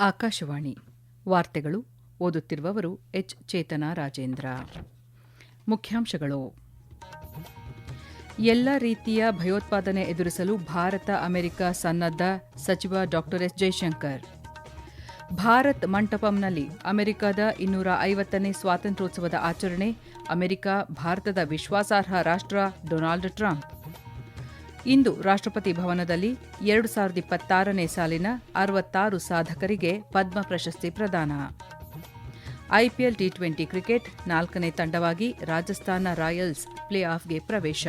ಆಕಾಶವಾಣಿ ವಾರ್ತೆಗಳು ಓದುತ್ತಿರುವವರು ಎಚ್ ಚೇತನಾ ರಾಜೇಂದ್ರ. ಮುಖ್ಯಾಂಶಗಳು: ಎಲ್ಲ ರೀತಿಯ ಭಯೋತ್ಪಾದನೆ ಎದುರಿಸಲು ಭಾರತ ಅಮೆರಿಕ ಸನ್ನದ್ಧ, ಸಚಿವ ಡಾ ಎಸ್ ಜೈಶಂಕರ್. ಭಾರತ್ ಮಂಟಪಂನಲ್ಲಿ ಅಮೆರಿಕದ 250ನೇ ಸ್ವಾತಂತ್ರ್ಯೋತ್ಸವದ ಆಚರಣೆ, ಅಮೆರಿಕ ಭಾರತದ ವಿಶ್ವಾಸಾರ್ಹ ರಾಷ್ಟ್ರ ಡೊನಾಲ್ಡ್ ಟ್ರಂಪ್. ಇಂದು ರಾಷ್ಟ್ರಪತಿ ಭವನದಲ್ಲಿ 2026ನೇ ಸಾಲಿನ 66 ಸಾಧಕರಿಗೆ ಪದ್ಮ ಪ್ರಶಸ್ತಿ ಪ್ರದಾನ. ಐಪಿಎಲ್ ಟಿ20 ಕ್ರಿಕೆಟ್ 4ನೇ ತಂಡವಾಗಿ ರಾಜಸ್ಥಾನ ರಾಯಲ್ಸ್ ಪ್ಲೇ ಆಫ್ಗೆ ಪ್ರವೇಶ.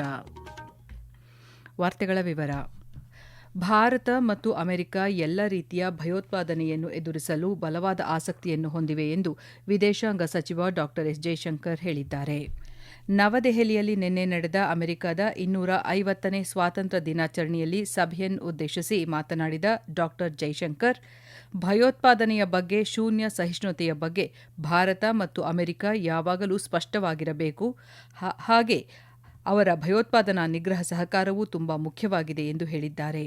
ವಾರ್ತೆಗಳ ವಿವರ. ಭಾರತ ಮತ್ತು ಅಮೆರಿಕ ಎಲ್ಲ ರೀತಿಯ ಭಯೋತ್ಪಾದನೆಯನ್ನು ಎದುರಿಸಲು ಬಲವಾದ ಆಸಕ್ತಿಯನ್ನು ಹೊಂದಿವೆ ಎಂದು ವಿದೇಶಾಂಗ ಸಚಿವ ಡಾ ಎಸ್ ಜೈಶಂಕರ್ ಹೇಳಿದ್ದಾರೆ. ನವದೆಹಲಿಯಲ್ಲಿ ನಿನ್ನೆ ನಡೆದ ಅಮೆರಿಕದ 250ನೇ ಸ್ವಾತಂತ್ರ್ಯ ದಿನಾಚರಣೆಯಲ್ಲಿ ಸಭೆಯನ್ನು ಉದ್ದೇಶಿಸಿ ಮಾತನಾಡಿದ ಡಾ ಜೈಶಂಕರ್, ಭಯೋತ್ಪಾದನೆಯ ಬಗ್ಗೆ ಶೂನ್ಯ ಸಹಿಷ್ಣುತೆಯ ಬಗ್ಗೆ ಭಾರತ ಮತ್ತು ಅಮೆರಿಕ ಯಾವಾಗಲೂ ಸ್ಪಷ್ಟವಾಗಿರಬೇಕು, ಹಾಗೆ ಅವರ ಭಯೋತ್ಪಾದನಾ ನಿಗ್ರಹ ಸಹಕಾರವೂ ತುಂಬಾ ಮುಖ್ಯವಾಗಿದೆ ಎಂದು ಹೇಳಿದ್ದಾರೆ.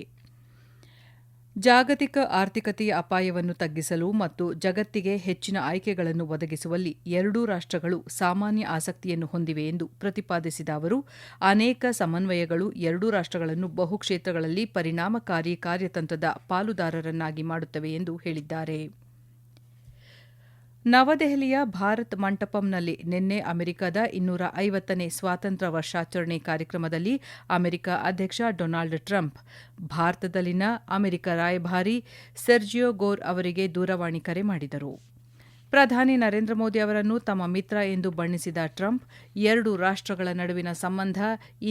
ಜಾಗತಿಕ ಆರ್ಥಿಕತೆಯ ಅಪಾಯವನ್ನು ತಗ್ಗಿಸಲು ಮತ್ತು ಜಗತ್ತಿಗೆ ಹೆಚ್ಚಿನ ಆಯ್ಕೆಗಳನ್ನು ಒದಗಿಸುವಲ್ಲಿ ಎರಡೂ ರಾಷ್ಟ್ರಗಳು ಸಾಮಾನ್ಯ ಆಸಕ್ತಿಯನ್ನು ಹೊಂದಿವೆ ಎಂದು ಪ್ರತಿಪಾದಿಸಿದ ಅವರು, ಅನೇಕ ಸಮನ್ವಯಗಳು ಎರಡೂ ರಾಷ್ಟ್ರಗಳನ್ನು ಬಹುಕ್ಷೇತ್ರಗಳಲ್ಲಿ ಪರಿಣಾಮಕಾರಿ ಕಾರ್ಯತಂತ್ರದ ಪಾಲುದಾರರನ್ನಾಗಿ ಮಾಡುತ್ತವೆ ಎಂದು ಹೇಳಿದ್ದಾರೆ. ನವದೆಹಲಿಯ ಭಾರತ್ ಮಂಟಪಂನಲ್ಲಿ ನಿನ್ನೆ ಅಮೆರಿಕದ 250ನೇ ಸ್ವಾತಂತ್ರ್ಯ ವರ್ಷಾಚರಣೆ ಕಾರ್ಯಕ್ರಮದಲ್ಲಿ ಅಮೆರಿಕ ಅಧ್ಯಕ್ಷ ಡೊನಾಲ್ಡ್ ಟ್ರಂಪ್ ಭಾರತದಲ್ಲಿನ ಅಮೆರಿಕ ರಾಯಭಾರಿ ಸೆರ್ಜಿಯೋ ಗೋರ್ ಅವರಿಗೆ ದೂರವಾಣಿ ಕರೆ ಮಾಡಿದರು. ಪ್ರಧಾನಿ ನರೇಂದ್ರ ಮೋದಿ ಅವರನ್ನು ತಮ್ಮ ಮಿತ್ರ ಎಂದು ಬಣ್ಣಿಸಿದ ಟ್ರಂಪ್, ಎರಡು ರಾಷ್ಟ್ರಗಳ ನಡುವಿನ ಸಂಬಂಧ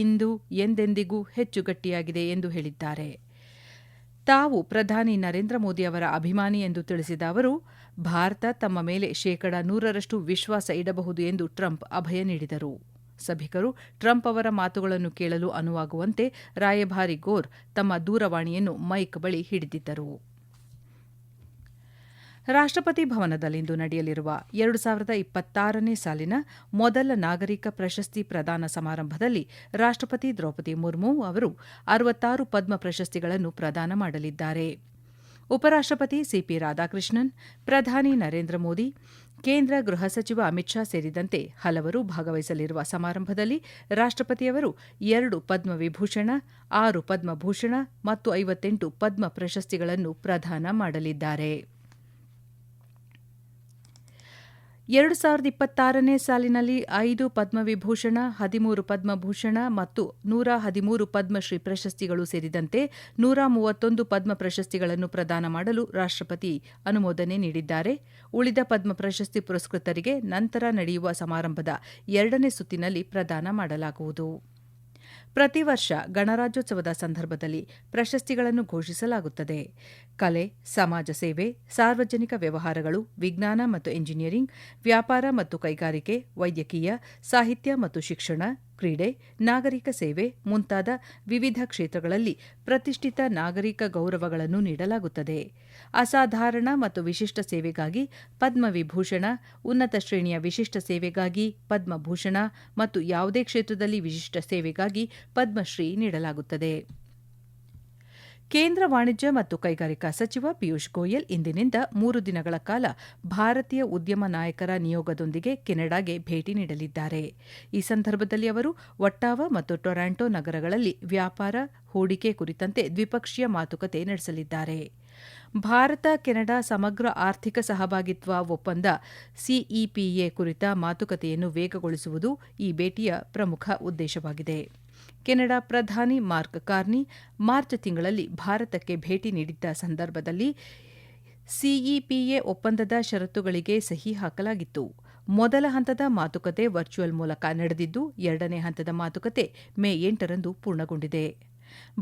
ಇಂದು ಎಂದೆಂದಿಗೂ ಹೆಚ್ಚು ಗಟ್ಟಿಯಾಗಿದೆ ಎಂದು ಹೇಳಿದ್ದಾರೆ. ತಾವು ಪ್ರಧಾನಿ ನರೇಂದ್ರ ಮೋದಿ ಅವರ ಅಭಿಮಾನಿ ಎಂದು ತಿಳಿಸಿದ ಅವರು, ಭಾರತ ತಮ್ಮ ಮೇಲೆ 100% ವಿಶ್ವಾಸ ಇಡಬಹುದು ಎಂದು ಟ್ರಂಪ್ ಅಭಯ ನೀಡಿದರು. ಸಭಿಕರು ಟ್ರಂಪ್ ಅವರ ಮಾತುಗಳನ್ನು ಕೇಳಲು ಅನುವಾಗುವಂತೆ ರಾಯಭಾರಿ ಗೋರ್ ತಮ್ಮ ದೂರವಾಣಿಯನ್ನು ಮೈಕ್ ಬಳಿ ಹಿಡಿದಿದ್ದರು. ರಾಷ್ಟ್ರಪತಿ ಭವನದಲ್ಲಿಂದು ನಡೆಯಲಿರುವ 2026ನೇ ಸಾಲಿನ ಮೊದಲ ನಾಗರಿಕ ಪ್ರಶಸ್ತಿ ಪ್ರದಾನ ಸಮಾರಂಭದಲ್ಲಿ ರಾಷ್ಟ್ರಪತಿ ದ್ರೌಪದಿ ಮುರ್ಮು ಅವರು 66 ಪದ್ಮ ಪ್ರಶಸ್ತಿಗಳನ್ನು ಪ್ರದಾನ ಮಾಡಲಿದ್ದಾರೆ. ಉಪರಾಷ್ಟ್ರಪತಿ ಸಿಪಿ ರಾಧಾಕೃಷ್ಣನ್, ಪ್ರಧಾನಿ ನರೇಂದ್ರ ಮೋದಿ, ಕೇಂದ್ರ ಗೃಹ ಸಚಿವ ಅಮಿತ್ ಶಾ ಸೇರಿದಂತೆ ಹಲವರು ಭಾಗವಹಿಸಲಿರುವ ಸಮಾರಂಭದಲ್ಲಿ ರಾಷ್ಟ್ರಪತಿಯವರು 2 ಪದ್ಮವಿಭೂಷಣ, 6 ಪದ್ಮಭೂಷಣ ಮತ್ತು 58 ಪದ್ಮ ಪ್ರಶಸ್ತಿಗಳನ್ನು ಪ್ರದಾನ ಮಾಡಲಿದ್ದಾರೆ. 2026ನೇ ಸಾಲಿನಲ್ಲಿ 5 ಪದ್ಮವಿಭೂಷಣ, 13 ಪದ್ಮಭೂಷಣ ಮತ್ತು 113 ಪದ್ಮಶ್ರೀ ಪ್ರಶಸ್ತಿಗಳು ಸೇರಿದಂತೆ 131 ಪದ್ಮ ಪ್ರಶಸ್ತಿಗಳನ್ನು ಪ್ರದಾನ ಮಾಡಲು ರಾಷ್ಟ್ರಪತಿ ಅನುಮೋದನೆ ನೀಡಿದ್ದಾರೆ. ಉಳಿದ ಪದ್ಮ ಪ್ರಶಸ್ತಿ ಪುರಸ್ಕೃತರಿಗೆ ನಂತರ ನಡೆಯುವ ಸಮಾರಂಭದ 2ನೇ ಸುತ್ತಿನಲ್ಲಿ ಪ್ರದಾನ ಮಾಡಲಾಗುವುದು. ಪ್ರತಿ ವರ್ಷ ಗಣರಾಜ್ಯೋತ್ಸವದ ಸಂದರ್ಭದಲ್ಲಿ ಪ್ರಶಸ್ತಿಗಳನ್ನು ಘೋಷಿಸಲಾಗುತ್ತದೆ. ಕಲೆ, ಸಮಾಜ ಸೇವೆ, ಸಾರ್ವಜನಿಕ ವ್ಯವಹಾರಗಳು, ವಿಜ್ಞಾನ ಮತ್ತು ಎಂಜಿನಿಯರಿಂಗ್, ವ್ಯಾಪಾರ ಮತ್ತು ಕೈಗಾರಿಕೆ, ವೈದ್ಯಕೀಯ, ಸಾಹಿತ್ಯ ಮತ್ತು ಶಿಕ್ಷಣ, ಕ್ರೀಡೆ, ನಾಗರಿಕ ಸೇವೆ ಮುಂತಾದ ವಿವಿಧ ಕ್ಷೇತ್ರಗಳಲ್ಲಿ ಪ್ರತಿಷ್ಠಿತ ನಾಗರಿಕ ಗೌರವಗಳನ್ನು ನೀಡಲಾಗುತ್ತದೆ. ಅಸಾಧಾರಣ ಮತ್ತು ವಿಶಿಷ್ಟ ಸೇವೆಗಾಗಿ ಪದ್ಮವಿಭೂಷಣ, ಉನ್ನತ ಶ್ರೇಣಿಯ ವಿಶಿಷ್ಟ ಸೇವೆಗಾಗಿ ಪದ್ಮಭೂಷಣ ಮತ್ತು ಯಾವುದೇ ಕ್ಷೇತ್ರದಲ್ಲಿ ವಿಶಿಷ್ಟ ಸೇವೆಗಾಗಿ ಪದ್ಮಶ್ರೀ ನೀಡಲಾಗುತ್ತದೆ. ಕೇಂದ್ರ ವಾಣಿಜ್ಯ ಮತ್ತು ಕೈಗಾರಿಕಾ ಸಚಿವ ಪಿಯೂಷ್ ಗೋಯಲ್ ಇಂದಿನಿಂದ 3 ದಿನಗಳ ಕಾಲ ಭಾರತೀಯ ಉದ್ಯಮ ನಾಯಕರ ನಿಯೋಗದೊಂದಿಗೆ ಕೆನಡಾಗೆ ಭೇಟಿ ನೀಡಲಿದ್ದಾರೆ. ಈ ಸಂದರ್ಭದಲ್ಲಿ ಅವರು ಒಟ್ಟಾವಾ ಮತ್ತು ಟೊರಾಂಟೊ ನಗರಗಳಲ್ಲಿ ವ್ಯಾಪಾರ, ಹೂಡಿಕೆ ಕುರಿತಂತೆ ದ್ವಿಪಕ್ಷೀಯ ಮಾತುಕತೆ ನಡೆಸಲಿದ್ದಾರೆ. ಭಾರತ ಕೆನಡಾ ಸಮಗ್ರ ಆರ್ಥಿಕ ಸಹಭಾಗಿತ್ವ ಒಪ್ಪಂದ ಸಿಇಪಿಎ ಕುರಿತ ಮಾತುಕತೆಯನ್ನು ವೇಗಗೊಳಿಸುವುದು ಈ ಭೇಟಿಯ ಪ್ರಮುಖ ಉದ್ದೇಶವಾಗಿದೆ. ಕೆನಡಾ ಪ್ರಧಾನಿ ಮಾರ್ಕ್ ಕಾರ್ನಿ ಮಾರ್ಚ್ ತಿಂಗಳಲ್ಲಿ ಭಾರತಕ್ಕೆ ಭೇಟಿ ನೀಡಿದ್ದ ಸಂದರ್ಭದಲ್ಲಿ ಸಿಇಪಿಎ ಒಪ್ಪಂದದ ಷರತ್ತುಗಳಿಗೆ ಸಹಿ ಹಾಕಲಾಗಿತ್ತು. ಮೊದಲ ಹಂತದ ಮಾತುಕತೆ ವರ್ಚುವಲ್ ಮೂಲಕ ನಡೆದಿದ್ದು, 2ನೇ ಹಂತದ ಮಾತುಕತೆ ಮೇ 8ರಂದು ಪೂರ್ಣಗೊಂಡಿದೆ.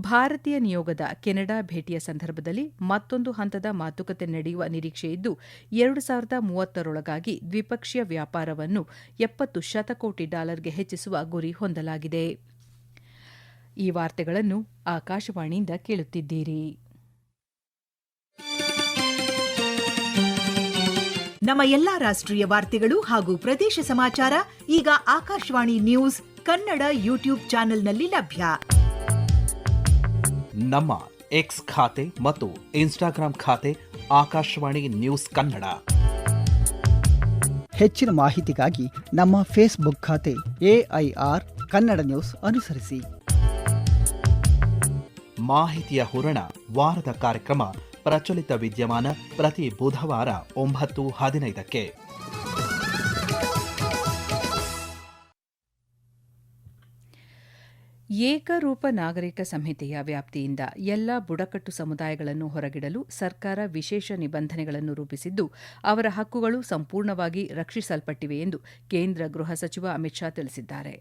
ಭಾರತೀಯ ನಿಯೋಗದ ಕೆನಡಾ ಭೇಟಿಯ ಸಂದರ್ಭದಲ್ಲಿ ಮತ್ತೊಂದು ಹಂತದ ಮಾತುಕತೆ ನಡೆಯುವ ನಿರೀಕ್ಷೆಯಿದ್ದು, 2030ರೊಳಗಾಗಿ ದ್ವಿಪಕ್ಷೀಯ ವ್ಯಾಪಾರವನ್ನು $70 ಶತಕೋಟಿ ಹೆಚ್ಚಿಸುವ ಗುರಿ ಹೊಂದಲಾಗಿದೆ. ಈ ವಾರ್ತೆಗಳನ್ನು ಆಕಾಶವಾಣಿಯಿಂದ ಕೇಳುತ್ತಿದ್ದೀರಿ. ನಮ್ಮ ಎಲ್ಲಾ ರಾಷ್ಟ್ರೀಯ ವಾರ್ತೆಗಳು ಹಾಗೂ ಪ್ರದೇಶ ಸಮಾಚಾರ ಈಗ ಆಕಾಶವಾಣಿ ನ್ಯೂಸ್ ಕನ್ನಡ ಯೂಟ್ಯೂಬ್ ಚಾನೆಲ್ನಲ್ಲಿ ಲಭ್ಯ. ನಮ್ಮ ಎಕ್ಸ್ ಖಾತೆ ಮತ್ತು ಇನ್ಸ್ಟಾಗ್ರಾಂ ಖಾತೆ ಆಕಾಶವಾಣಿ ನ್ಯೂಸ್ ಕನ್ನಡ. ಹೆಚ್ಚಿನ ಮಾಹಿತಿಗಾಗಿ ನಮ್ಮ ಫೇಸ್ಬುಕ್ ಖಾತೆ AIR ಕನ್ನಡ ನ್ಯೂಸ್ ಅನುಸರಿಸಿ. ಮಾಹಿತಿಯ ಹೂರಣ ವಾರದ ಕಾರ್ಯಕ್ರಮ ಪ್ರಚಲಿತ ವಿದ್ಯಮಾನ ಪ್ರತಿ ಬುಧವಾರ 9:15ಕ್ಕೆ. ಏಕರೂಪ ನಾಗರಿಕ ಸಂಹಿತೆಯ ವ್ಯಾಪ್ತಿಯಿಂದ ಎಲ್ಲ ಬುಡಕಟ್ಟು ಸಮುದಾಯಗಳನ್ನು ಹೊರಗಿಡಲು ಸರ್ಕಾರ ವಿಶೇಷ ನಿಬಂಧನೆಗಳನ್ನು ರೂಪಿಸಿದ್ದು, ಅವರ ಹಕ್ಕುಗಳು ಸಂಪೂರ್ಣವಾಗಿ ರಕ್ಷಿಸಲ್ಪಟ್ಟಿವೆ ಎಂದು ಕೇಂದ್ರ ಗೃಹ ಸಚಿವ ಅಮಿತ್ ಶಾ ತಿಳಿಸಿದ್ದಾರೆ.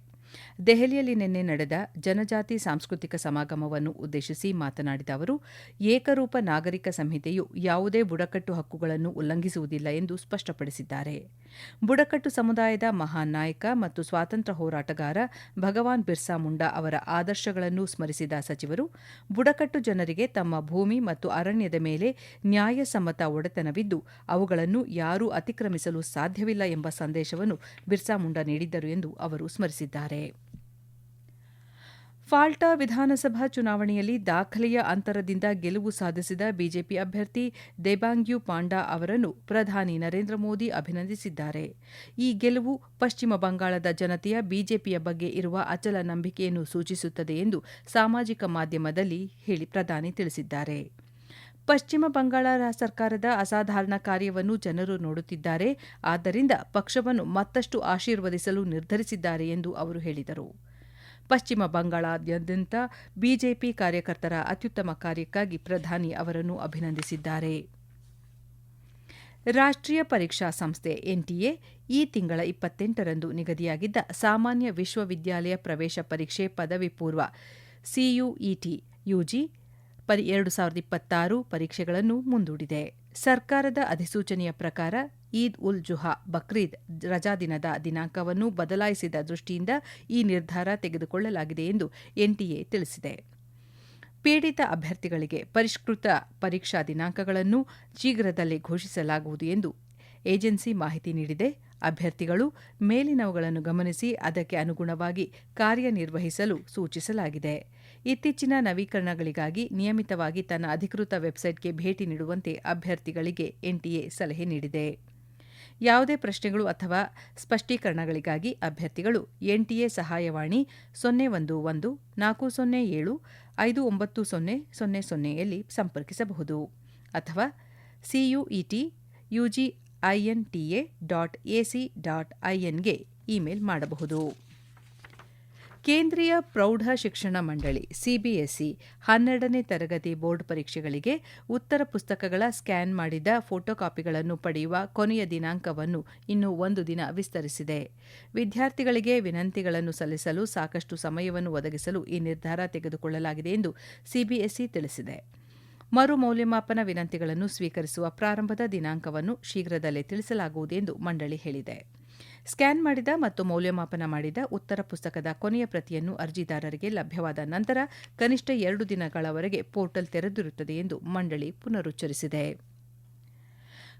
ದೆಹಲಿಯಲ್ಲಿ ನಿನ್ನೆ ನಡೆದ ಜನಜಾತಿ ಸಾಂಸ್ಕೃತಿಕ ಸಮಾಗಮವನ್ನು ಉದ್ದೇಶಿಸಿ ಮಾತನಾಡಿದ ಅವರು, ಏಕರೂಪ ನಾಗರಿಕ ಸಂಹಿತೆಯು ಯಾವುದೇ ಬುಡಕಟ್ಟು ಹಕ್ಕುಗಳನ್ನು ಉಲ್ಲಂಘಿಸುವುದಿಲ್ಲ ಎಂದು ಸ್ಪಷ್ಟಪಡಿಸಿದ್ದಾರೆ. ಬುಡಕಟ್ಟು ಸಮುದಾಯದ ಮಹಾನ್ ನಾಯಕ ಮತ್ತು ಸ್ವಾತಂತ್ರ್ಯ ಹೋರಾಟಗಾರ ಭಗವಾನ್ ಬಿರ್ಸಾ ಮುಂಡಾ ಅವರ ಆದರ್ಶಗಳನ್ನು ಸ್ಮರಿಸಿದ ಸಚಿವರು, ಬುಡಕಟ್ಟು ಜನರಿಗೆ ತಮ್ಮ ಭೂಮಿ ಮತ್ತು ಅರಣ್ಯದ ಮೇಲೆ ನ್ಯಾಯಸಮ್ಮತ ಒಡೆತನವಿದ್ದು, ಅವುಗಳನ್ನು ಯಾರೂ ಅತಿಕ್ರಮಿಸಲು ಸಾಧ್ಯವಿಲ್ಲ ಎಂಬ ಸಂದೇಶವನ್ನು ಬಿರ್ಸಾ ಮುಂಡಾ ನೀಡಿದ್ದರು ಎಂದು ಅವರು ಸ್ಮರಿಸಿದ್ದಾರೆ. ಫಾಲ್ಟಾ ವಿಧಾನಸಭಾ ಚುನಾವಣೆಯಲ್ಲಿ ದಾಖಲೆಯ ಅಂತರದಿಂದ ಗೆಲುವು ಸಾಧಿಸಿದ ಬಿಜೆಪಿ ಅಭ್ಯರ್ಥಿ ದೇಬಾಂಗ್ಯು ಪಾಂಡಾ ಅವರನ್ನು ಪ್ರಧಾನಿ ನರೇಂದ್ರ ಮೋದಿ ಅಭಿನಂದಿಸಿದ್ದಾರೆ. ಈ ಗೆಲುವು ಪಶ್ಚಿಮ ಬಂಗಾಳದ ಜನತೆಯ ಬಿಜೆಪಿಯ ಬಗ್ಗೆ ಇರುವ ಅಚಲ ನಂಬಿಕೆಯನ್ನು ಸೂಚಿಸುತ್ತದೆ ಎಂದು ಸಾಮಾಜಿಕ ಮಾಧ್ಯಮದಲ್ಲಿ ಪ್ರಧಾನಿ ತಿಳಿಸಿದ್ದಾರೆ. ಪಶ್ಚಿಮ ಬಂಗಾಳ ಸರ್ಕಾರದ ಅಸಾಧಾರಣ ಕಾರ್ಯವನ್ನು ಜನರು ನೋಡುತ್ತಿದ್ದಾರೆ, ಆದ್ದರಿಂದ ಪಕ್ಷವನ್ನು ಮತ್ತಷ್ಟು ಆಶೀರ್ವದಿಸಲು ನಿರ್ಧರಿಸಿದ್ದಾರೆ ಎಂದು ಅವರು ಹೇಳಿದರು. ಪಶ್ಚಿಮ ಬಂಗಾಳಾದ್ಯಂತ ಬಿಜೆಪಿ ಕಾರ್ಯಕರ್ತರ ಅತ್ಯುತ್ತಮ ಕಾರ್ಯಕ್ಕಾಗಿ ಪ್ರಧಾನಿ ಅವರನ್ನು ಅಭಿನಂದಿಸಿದ್ದಾರೆ. ರಾಷ್ಟ್ರೀಯ ಪರೀಕ್ಷಾ ಸಂಸ್ಥೆ ಎನ್ಟಿಎ ಈ ತಿಂಗಳ 28ರಂದು ನಿಗದಿಯಾಗಿದ್ದ ಸಾಮಾನ್ಯ ವಿಶ್ವವಿದ್ಯಾಲಯ ಪ್ರವೇಶ ಪರೀಕ್ಷೆ ಪದವಿ ಪೂರ್ವ ಸಿಯುಇಟಿ ಯುಜಿ 2026 ಪರೀಕ್ಷೆಗಳನ್ನು ಮುಂದೂಡಿದೆ. ಸರ್ಕಾರದ ಅಧಿಸೂಚನೆಯ ಪ್ರಕಾರ ಈದ್ ಉಲ್ ಜುಹಾ ಬಕ್ರೀದ್ ರಜಾದಿನದ ದಿನಾಂಕವನ್ನು ಬದಲಾಯಿಸಿದ ದೃಷ್ಟಿಯಿಂದ ಈ ನಿರ್ಧಾರ ತೆಗೆದುಕೊಳ್ಳಲಾಗಿದೆ ಎಂದು ಎನ್ಟಿಎ ತಿಳಿಸಿದೆ. ಪೀಡಿತ ಅಭ್ಯರ್ಥಿಗಳಿಗೆ ಪರಿಷ್ಕೃತ ಪರೀಕ್ಷಾ ದಿನಾಂಕಗಳನ್ನು ಶೀಘ್ರದಲ್ಲೇ ಘೋಷಿಸಲಾಗುವುದು ಎಂದು ಏಜೆನ್ಸಿ ಮಾಹಿತಿ ನೀಡಿದೆ. ಅಭ್ಯರ್ಥಿಗಳು ಮೇಲಿನವುಗಳನ್ನು ಗಮನಿಸಿ ಅದಕ್ಕೆ ಅನುಗುಣವಾಗಿ ಕಾರ್ಯನಿರ್ವಹಿಸಲು ಸೂಚಿಸಲಾಗಿದೆ. ಇತ್ತೀಚಿನ ನವೀಕರಣಗಳಿಗಾಗಿ ನಿಯಮಿತವಾಗಿ ತನ್ನ ಅಧಿಕೃತ ವೆಬ್ಸೈಟ್ಗೆ ಭೇಟಿ ನೀಡುವಂತೆ ಅಭ್ಯರ್ಥಿಗಳಿಗೆ ಎನ್ಟಿಎ ಸಲಹೆ ನೀಡಿದೆ. ಯಾವುದೇ ಪ್ರಶ್ನೆಗಳು ಅಥವಾ ಸ್ಪಷ್ಟೀಕರಣಗಳಿಗಾಗಿ ಅಭ್ಯರ್ಥಿಗಳು ಎನ್ಟಿಎ ಸಹಾಯವಾಣಿ 011-407-59000ಯಲ್ಲಿ ಸಂಪರ್ಕಿಸಬಹುದು ಅಥವಾ CUET-UGINTA.ac.inಗೆ ಇಮೇಲ್ ಮಾಡಬಹುದು. ಕೇಂದ್ರೀಯ ಪ್ರೌಢ ಶಿಕ್ಷಣ ಮಂಡಳಿ ಸಿಬಿಎಸ್ಇ 12ನೇ ತರಗತಿ ಬೋರ್ಡ್ ಪರೀಕ್ಷೆಗಳಿಗೆ ಉತ್ತರ ಪುಸ್ತಕಗಳ ಸ್ಕ್ಯಾನ್ ಮಾಡಿದ ಫೋಟೋಕಾಪಿಗಳನ್ನು ಪಡೆಯುವ ಕೊನೆಯ ದಿನಾಂಕವನ್ನು ಇನ್ನೂ 1 ದಿನ ವಿಸ್ತರಿಸಿದೆ. ವಿದ್ಯಾರ್ಥಿಗಳಿಗೆ ವಿನಂತಿಗಳನ್ನು ಸಲ್ಲಿಸಲು ಸಾಕಷ್ಟು ಸಮಯವನ್ನು ಒದಗಿಸಲು ಈ ನಿರ್ಧಾರ ತೆಗೆದುಕೊಳ್ಳಲಾಗಿದೆ ಎಂದು ಸಿಬಿಎಸ್ಇ ತಿಳಿಸಿದೆ. ಮರು ಮೌಲ್ಯಮಾಪನ ವಿನಂತಿಗಳನ್ನು ಸ್ವೀಕರಿಸುವ ಪ್ರಾರಂಭದ ದಿನಾಂಕವನ್ನು ಶೀಘ್ರದಲ್ಲೇ ತಿಳಿಸಲಾಗುವುದು ಎಂದು ಮಂಡಳಿ ಹೇಳಿದೆ. ಸ್ಕ್ಯಾನ್ ಮಾಡಿದ ಮತ್ತು ಮೌಲ್ಯಮಾಪನ ಮಾಡಿದ ಉತ್ತರ ಪುಸ್ತಕದ ಕೊನೆಯ ಪ್ರತಿಯನ್ನು ಅರ್ಜಿದಾರರಿಗೆ ಲಭ್ಯವಾದ ನಂತರ ಕನಿಷ್ಠ 2 ದಿನಗಳವರೆಗೆ ಪೋರ್ಟಲ್ ತೆರೆದಿರುತ್ತದೆ ಎಂದು ಮಂಡಳಿ ಪುನರುಚ್ಚರಿಸಿದೆ.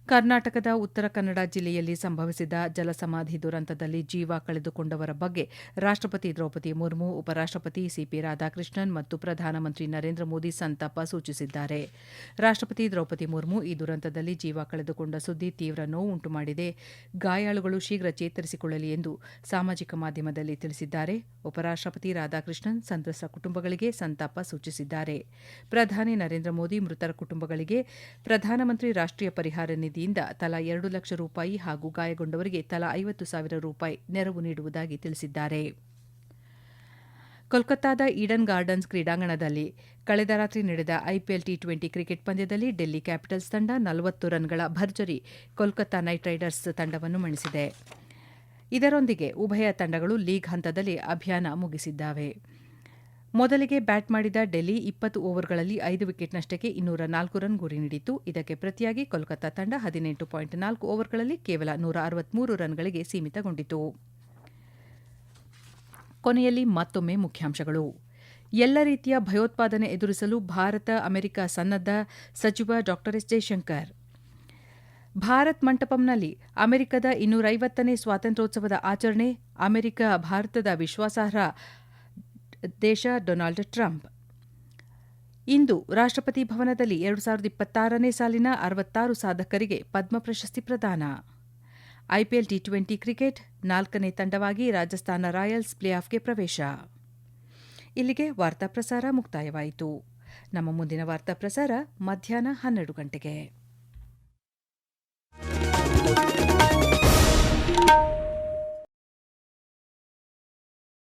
ಕರ್ನಾಟಕದ ಉತ್ತರ ಕನ್ನಡ ಜಿಲ್ಲೆಯಲ್ಲಿ ಸಂಭವಿಸಿದ ಜಲಸಮಾಧಿ ದುರಂತದಲ್ಲಿ ಜೀವ ಕಳೆದುಕೊಂಡವರ ಬಗ್ಗೆ ರಾಷ್ಟ್ರಪತಿ ದ್ರೌಪದಿ ಮುರ್ಮು, ಉಪರಾಷ್ಟ್ರಪತಿ ಸಿಪಿ ರಾಧಾಕೃಷ್ಣನ್ ಮತ್ತು ಪ್ರಧಾನಮಂತ್ರಿ ನರೇಂದ್ರ ಮೋದಿ ಸಂತಾಪ ಸೂಚಿಸಿದ್ದಾರೆ. ರಾಷ್ಟ್ರಪತಿ ದ್ರೌಪದಿ ಮುರ್ಮು ಈ ದುರಂತದಲ್ಲಿ ಜೀವ ಕಳೆದುಕೊಂಡ ಸುದ್ದಿ ತೀವ್ರ ನೋವು ಉಂಟುಮಾಡಿದೆ. ಗಾಯಾಳುಗಳು ಶೀಘ್ರ ಚೇತರಿಸಿಕೊಳ್ಳಲಿ ಎಂದು ಸಾಮಾಜಿಕ ಮಾಧ್ಯಮದಲ್ಲಿ ತಿಳಿಸಿದ್ದಾರೆ. ಉಪರಾಷ್ಟ್ರಪತಿ ರಾಧಾಕೃಷ್ಣನ್ ಸಂತ್ರಸ್ತ ಕುಟುಂಬಗಳಿಗೆ ಸಂತಾಪ ಸೂಚಿಸಿದ್ದಾರೆ. ಪ್ರಧಾನಿ ನರೇಂದ್ರ ಮೋದಿ ಮೃತರ ಕುಟುಂಬಗಳಿಗೆ ಪ್ರಧಾನಮಂತ್ರಿ ರಾಷ್ಟ್ರೀಯ ಪರಿಹಾರ ನಿಧಿಯಿಂದ ತಲಾ 2 ಲಕ್ಷ ರೂಪಾಯಿ ಹಾಗೂ ಗಾಯಗೊಂಡವರಿಗೆ ತಲಾ 50,000 ರೂಪಾಯಿ ನೆರವು ನೀಡುವುದಾಗಿ ತಿಳಿಸಿದ್ದಾರೆ. ಕೋಲ್ಕತ್ತಾದ ಈಡನ್ ಗಾರ್ಡನ್ಸ್ ಕ್ರೀಡಾಂಗಣದಲ್ಲಿ ಕಳೆದ ರಾತ್ರಿ ನಡೆದ ಐಪಿಎಲ್ ಟಿ20 ಕ್ರಿಕೆಟ್ ಪಂದ್ಯದಲ್ಲಿ ಡೆಲ್ಲಿ ಕ್ಯಾಪಿಟಲ್ಸ್ ತಂಡ 40 ರನ್ಗಳ ಭರ್ಜರಿ ಕೋಲ್ಕತ್ತಾ ನೈಟ್ ರೈಡರ್ಸ್ ತಂಡವನ್ನು ಮಣಿಸಿದೆ. ಇದರೊಂದಿಗೆ ಉಭಯ ತಂಡಗಳು ಲೀಗ್ ಹಂತದಲ್ಲಿ ಅಭಿಯಾನ ಮುಗಿಸಿದ್ದಾವೆ. ಮೊದಲಿಗೆ ಬ್ಯಾಟ್ ಮಾಡಿದ ಡೆಲ್ಲಿ 20 ಓವರ್ಗಳಲ್ಲಿ 5 ವಿಕೆಟ್ನಷ್ಟಕ್ಕೆ 204 ರನ್ ಗುರಿ ನೀಡಿತು. ಇದಕ್ಕೆ ಪ್ರತಿಯಾಗಿ ಕೋಲ್ಕತ್ತಾ ತಂಡ 18.4 ಓವರ್ಗಳಲ್ಲಿ ಕೇವಲ 163 ರನ್ಗಳಿಗೆ ಸೀಮಿತಗೊಂಡಿತು. ಕೊನೆಯಲ್ಲಿ ಮತ್ತೊಮ್ಮೆ ಮುಖ್ಯಾಂಶಗಳು. ಎಲ್ಲ ರೀತಿಯ ಭಯೋತ್ಪಾದನೆ ಎದುರಿಸಲು ಭಾರತ ಅಮೆರಿಕ ಸನ್ನದ್ಧ, ಸಚಿವ ಡಾ ಎಸ್ ಜೈಶಂಕರ್. ಭಾರತ್ ಮಂಟಪಂನಲ್ಲಿ ಅಮೆರಿಕದ 250ನೇ ಸ್ವಾತಂತ್ರ್ಯೋತ್ಸವದ ಆಚರಣೆ, ಅಮೆರಿಕ ಭಾರತದ ವಿಶ್ವಾಸಾರ್ಹ ದೇಶ ಡೊನಾಲ್ಡ್ ಟ್ರಂಪ್. ಇಂದು ರಾಷ್ಟ್ರಪತಿ ಭವನದಲ್ಲಿ 2026ನೇ ಸಾಲಿನ 66 ಸಾಧಕರಿಗೆ ಪದ್ಮ ಪ್ರಶಸ್ತಿ ಪ್ರದಾನ. ಐಪಿಎಲ್ ಟಿ20 ಕ್ರಿಕೆಟ್ 4ನೇ ತಂಡವಾಗಿ ರಾಜಸ್ಥಾನ ರಾಯಲ್ಸ್ ಪ್ಲೇಆಫ್ಗೆ ಪ್ರವೇಶ. ಇಲ್ಲಿಗೆ ವಾರ್ತಾ ಪ್ರಸಾರ ಮುಕ್ತಾಯವಾಯಿತು. ನಮ್ಮ ಮುಂದಿನ ವಾರ್ತಾ ಪ್ರಸಾರ ಮಧ್ಯಾಹ್ನ 12 ಗಂಟೆಗೆ.